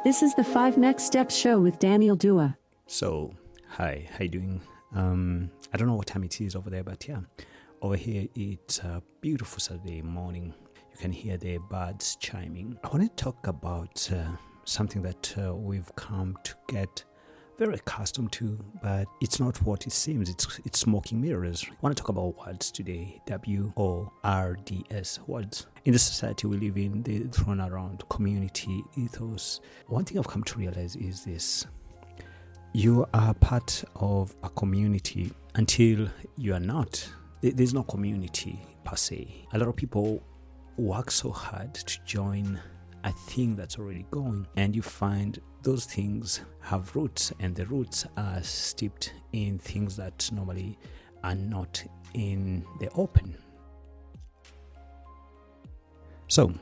This is the 5 Next Steps show with Daniel Duwa. So, hi, how you doing? I don't know what time it is over there, but yeah, over here it's a beautiful Saturday morning. You can hear the birds chiming. I want to talk about something that we've come to get very accustomed to, but it's not what it seems. It's smoking mirrors. I want to talk about words today. WORDS, words. In the society we live in, they're thrown around community, ethos. One thing I've come to realize is this. You are part of a community until you are not. There's no community per se. A lot of people work so hard to join a thing that's already going, and you find those things have roots, and the roots are steeped in things that normally are not in the open. So,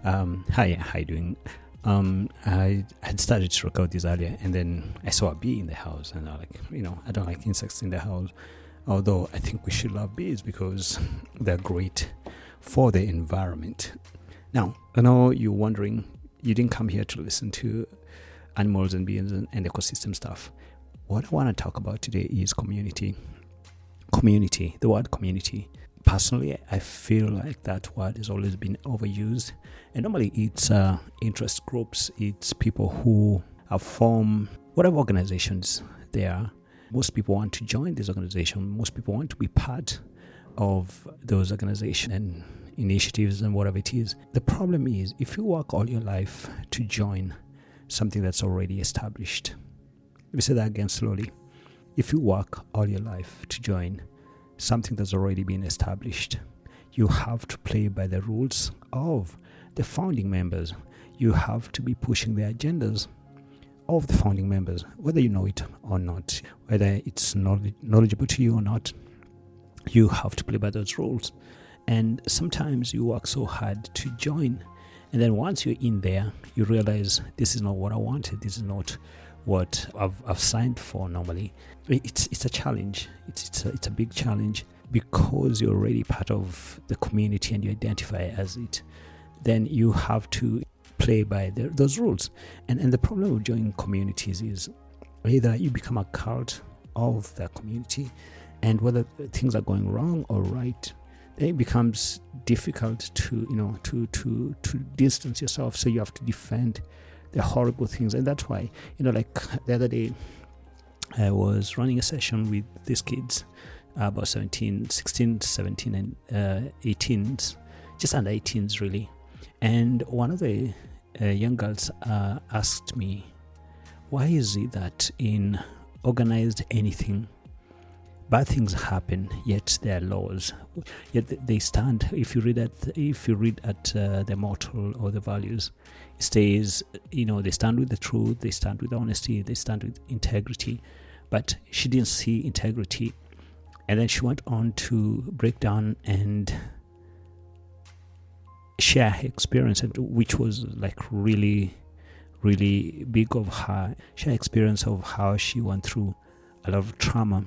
hi, how you doing? I had started to record this earlier, and then I saw a bee in the house, and I don't like insects in the house, although I think we should love bees because they're great for the environment. Now, I know you're wondering, you didn't come here to listen to animals and beings and ecosystem stuff. What I want to talk about today is community. Community, the word community. Personally, I feel like that word has always been overused. And normally it's interest groups, it's people who have formed whatever organizations they are. Most people want to join this organization. Most people want to be part of those organizations and initiatives and whatever it is. The problem is, if you work all your life to join something that's already established. Let me say that again slowly. If you work all your life to join something that's already been established, you have to play by the rules of the founding members. You have to be pushing the agendas of the founding members, whether you know it or not, whether it's knowledgeable to you or not. You have to play by those rules. And sometimes you work so hard to join, and then once you're in there, you realize this is not what I wanted. This is not what I've signed for normally. It's a challenge. It's a big challenge because you're already part of the community and you identify as it. Then you have to play by those rules. And the problem with joining communities is either you become a cult of the community, and whether things are going wrong or right, it becomes difficult to distance yourself. So you have to defend the horrible things. And that's why, like the other day, I was running a session with these kids, about 16, 17, and 18s, just under 18s really. And one of the young girls asked me, why is it that in organized anything, bad things happen, yet there are laws, yet they stand. If you read at the motto or the values, it says, they stand with the truth, they stand with honesty, they stand with integrity. But she didn't see integrity, and then she went on to break down and share her experience, which was like really, really big of her. Share experience of how she went through a lot of trauma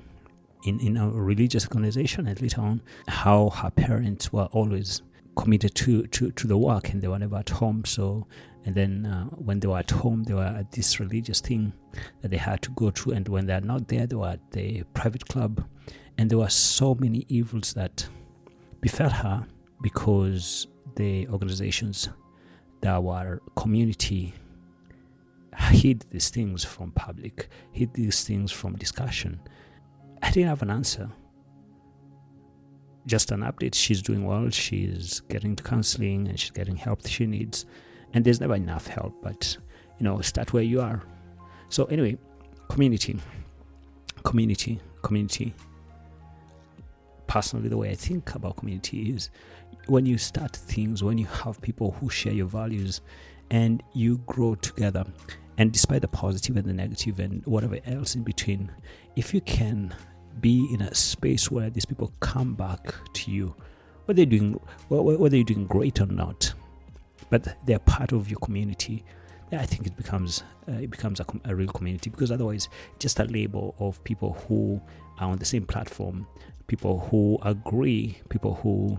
in a religious organization, and later on how her parents were always committed to the work and they were never at home. So, and then when they were at home, they were at this religious thing that they had to go to, and when they're not there, they were at the private club. And there were so many evils that befell her because the organizations that were community hid these things from public, hid these things from discussion. I didn't have an answer. Just an update. She's doing well. She's getting to counseling and she's getting help she needs. And there's never enough help, but start where you are. So anyway, community. Personally, the way I think about community is when you start things, when you have people who share your values and you grow together, and despite the positive and the negative and whatever else in between, if you can be in a space where these people come back to you, whether you're doing great or not, but they're part of your community, I think it becomes a real community. Because otherwise, just a label of people who are on the same platform, people who agree, people who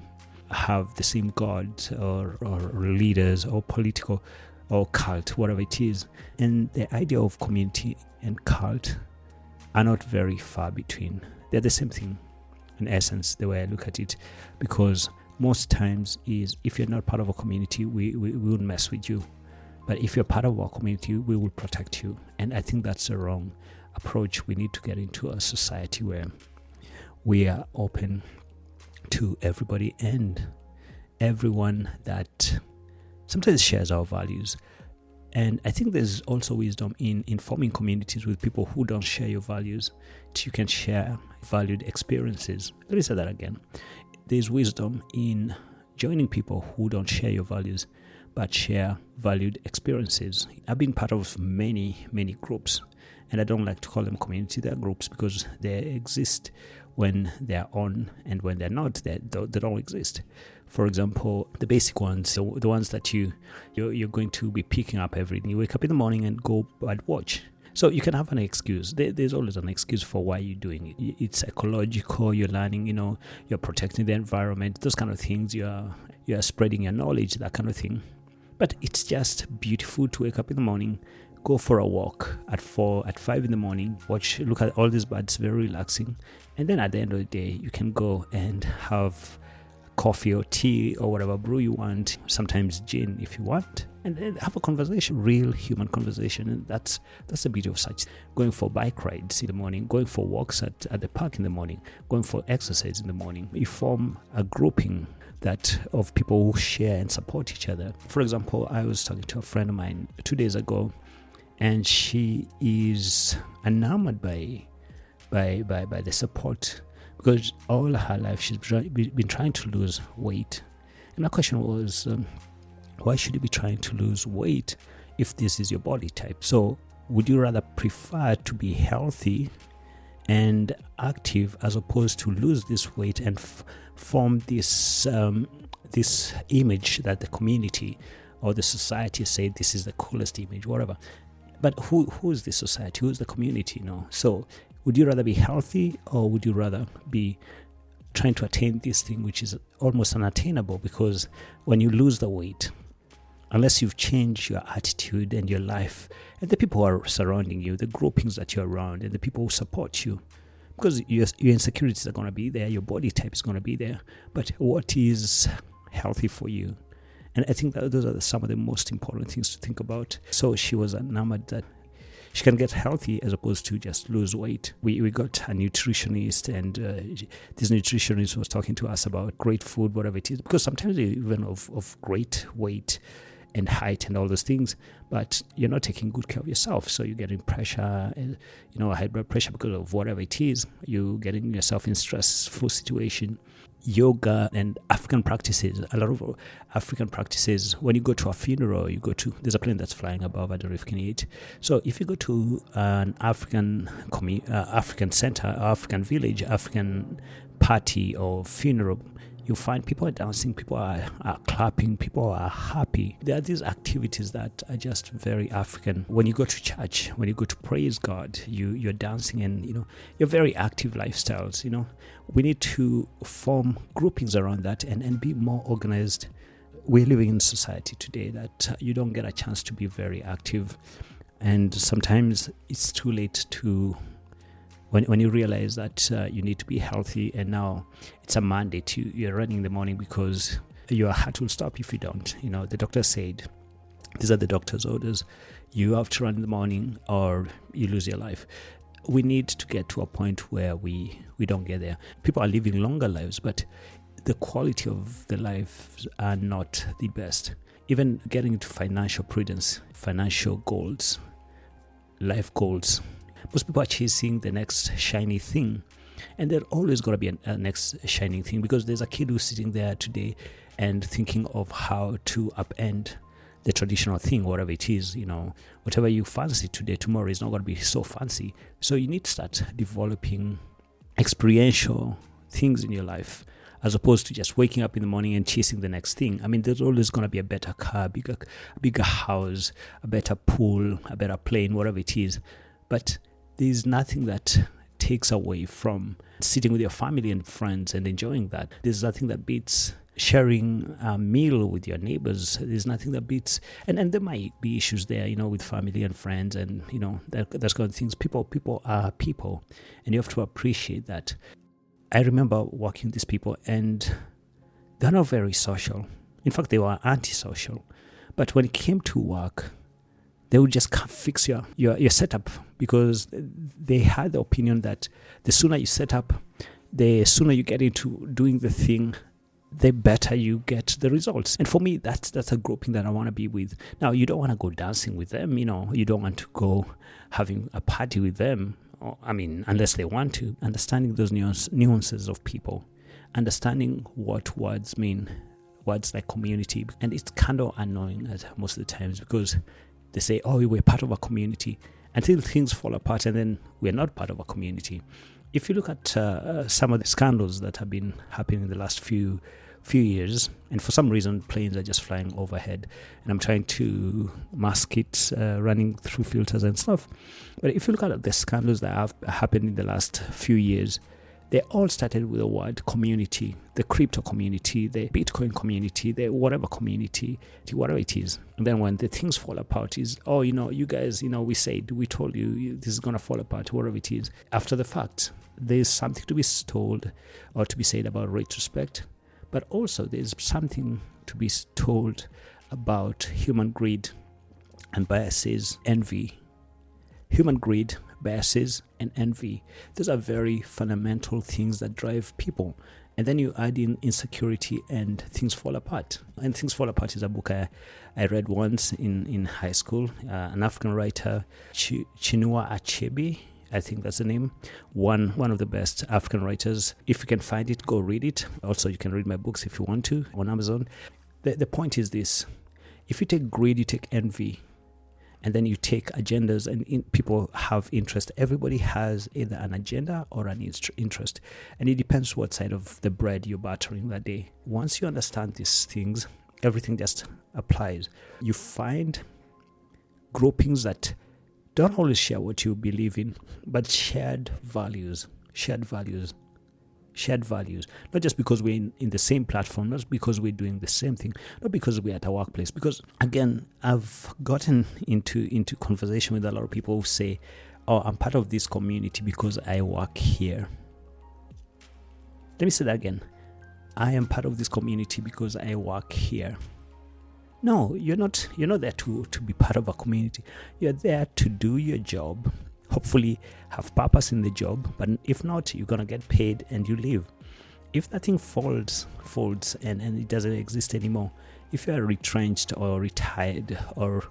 have the same gods or leaders or political or cult, whatever it is. And the idea of community and cult are not very far between. They're the same thing in essence, the way I look at it, because most times is if you're not part of a community, we won't mess with you. But if you're part of our community, we will protect you. And I think that's the wrong approach. We need to get into a society where we are open to everybody and everyone that sometimes shares our values. And I think there's also wisdom in forming communities with people who don't share your values, so you can share valued experiences. Let me say that again. There's wisdom in joining people who don't share your values, but share valued experiences. I've been part of many groups, and I don't like to call them community. They're groups because they exist when they're on, and when they're not, they don't exist. For example, the basic ones, the ones that you're going to be picking up every day. You wake up in the morning and go and watch. So you can have an excuse. There's always an excuse for why you're doing it. It's ecological, you're learning, you're protecting the environment, those kind of things. You're spreading your knowledge, that kind of thing. But it's just beautiful to wake up in the morning, go for a walk at 4, at 5 in the morning, look at all these birds, very relaxing. And then at the end of the day, you can go and have coffee or tea or whatever brew you want, sometimes gin if you want, and then have a conversation, real human conversation. And that's the beauty of such. Going for bike rides in the morning, going for walks at the park in the morning, going for exercise in the morning. You form a grouping that of people who share and support each other. For example, I was talking to a friend of mine 2 days ago, and she is enamored by the support, because all her life she's been trying to lose weight. And my question was, why should you be trying to lose weight if this is your body type? So would you rather prefer to be healthy and active as opposed to lose this weight and form this image that the community or the society say this is the coolest image, whatever? But who is the society? Who is the community? So would you rather be healthy, or would you rather be trying to attain this thing which is almost unattainable? Because when you lose the weight, unless you've changed your attitude and your life and the people who are surrounding you, the groupings that you're around and the people who support you, because your insecurities are going to be there, your body type is going to be there, but what is healthy for you? And I think that those are some of the most important things to think about. So she was enamored that she can get healthy as opposed to just lose weight. We got a nutritionist, and this nutritionist was talking to us about great food, whatever it is, because sometimes you're even of great weight and height and all those things, but you're not taking good care of yourself. So you're getting pressure, high blood pressure because of whatever it is. You're getting yourself in stressful situation. Yoga and African practices, a lot of African practices, when you go to a funeral, there's a plane that's flying above, I don't know if you can hear it. So if you go to an African center, African village, African party or funeral, you find people are dancing, people are clapping, people are happy. There are these activities that are just very African. When you go to church, when you go to praise God, you're dancing, and you're very active lifestyles. We need to form groupings around that and be more organized. We're living in a society today that you don't get a chance to be very active, and sometimes it's too late to. When you realize that you need to be healthy, and now it's a mandate, you're running in the morning because your heart will stop if you don't. The doctor said, these are the doctor's orders, you have to run in the morning or you lose your life. We need to get to a point where we don't get there. People are living longer lives, but the quality of the lives are not the best. Even getting into financial prudence, financial goals, life goals. Most people are chasing the next shiny thing, and there's always going to be a next shining thing, because there's a kid who's sitting there today and thinking of how to upend the traditional thing, whatever it is. Whatever you fancy today, tomorrow is not going to be so fancy. So you need to start developing experiential things in your life, as opposed to just waking up in the morning and chasing the next thing. I mean, there's always going to be a better car, a bigger house, a better pool, a better plane, whatever it is. But there's nothing that takes away from sitting with your family and friends and enjoying that. There's nothing that beats sharing a meal with your neighbors. There's nothing that beats, and there might be issues there, with family and friends, and there's kind of things. People are people, and you have to appreciate that. I remember working with these people, and they're not very social. In fact, they were antisocial. But when it came to work, they would just fix your setup, because they had the opinion that the sooner you set up, the sooner you get into doing the thing, the better you get the results. And for me, that's a grouping that I want to be with. Now, you don't want to go dancing with them, you don't want to go having a party with them, unless they want to. Understanding those nuances of people, understanding what words mean, words like community. And it's kind of annoying at most of the times, because they say, oh, we're part of a community, until things fall apart, and then we're not part of a community. If you look at some of the scandals that have been happening in the last few years, and for some reason planes are just flying overhead, and I'm trying to mask it, running through filters and stuff. But if you look at the scandals that have happened in the last few years, they all started with the word community, the crypto community, the Bitcoin community, the whatever community, whatever it is. And then when the things fall apart is, oh, you guys, we told you this is going to fall apart, whatever it is. After the fact, there's something to be told or to be said about retrospect, but also there's something to be told about human greed and biases, envy. Human greed, biases, and envy. Those are very fundamental things that drive people. And then you add in insecurity and things fall apart. And Things Fall Apart is a book I read once in high school. An African writer, Chinua Achebe, I think that's the name. One of the best African writers. If you can find it, go read it. Also, you can read my books if you want to on Amazon. The point is this. If you take greed, you take envy, and then you take agendas, and people have interest. Everybody has either an agenda or an interest. And it depends what side of the bread you're battering that day. Once you understand these things, everything just applies. You find groupings that don't always share what you believe in, but shared values. Not just because we're in the same platform, not because we're doing the same thing, not because we're at a workplace. Because again, I've gotten into conversation with a lot of people who say, oh, I'm part of this community because I work here. Let me say that again. I am part of this community because I work here. No, you're not there to be part of a community. You're there to do your job, hopefully have purpose in the job, but if not, you're going to get paid and you leave. If that thing folds and it doesn't exist anymore, if you are retrenched or retired or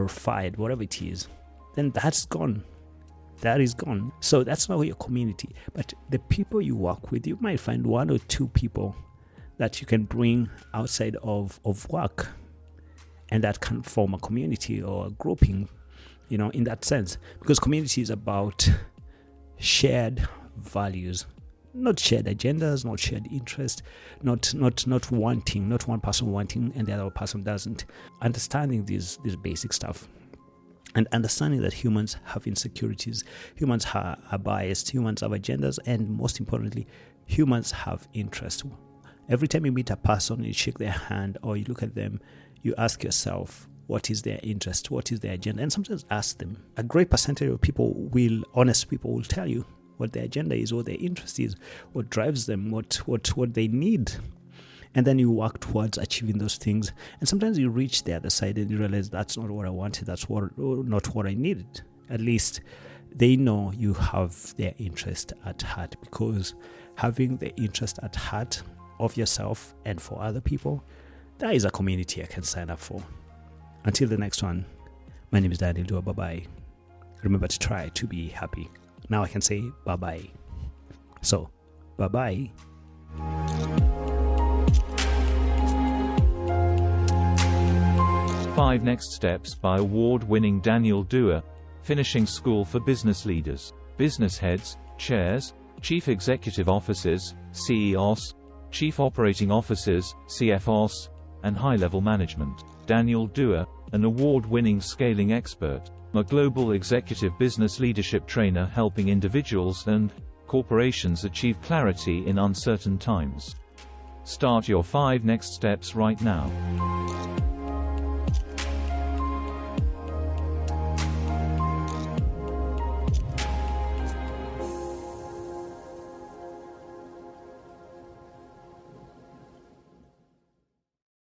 fired, whatever it is, then that's gone. That is gone. So that's not your community. But the people you work with, you might find one or two people that you can bring outside of work, and that can form a community or a grouping, in that sense. Because community is about shared values, not shared agendas, not shared interest, not one person wanting and the other person doesn't. Understanding this basic stuff, and understanding that humans have insecurities, humans are biased, humans have agendas, and most importantly, humans have interest. Every time you meet a person, you shake their hand or you look at them, you ask yourself, what is their interest? What is their agenda? And sometimes ask them. A great percentage of honest people will tell you what their agenda is, what their interest is, what drives them, what they need. And then you work towards achieving those things. And sometimes you reach the other side and you realize that's not what I wanted, that's not what I needed. At least they know you have their interest at heart, because having the interest at heart of yourself and for other people, that is a community I can sign up for. Until the next one, my name is Daniel Duwa. Bye-bye. Remember to try to be happy. Now I can say bye-bye. So, bye-bye. Five Next Steps by award-winning Daniel Duwa, finishing school for business leaders, business heads, chairs, chief executive officers, C.E.Os, chief operating officers, C.F.Os, and high-level management. Daniel Duwa, an award-winning scaling expert, a global executive business leadership trainer helping individuals and corporations achieve clarity in uncertain times. Start your 5 next steps right now.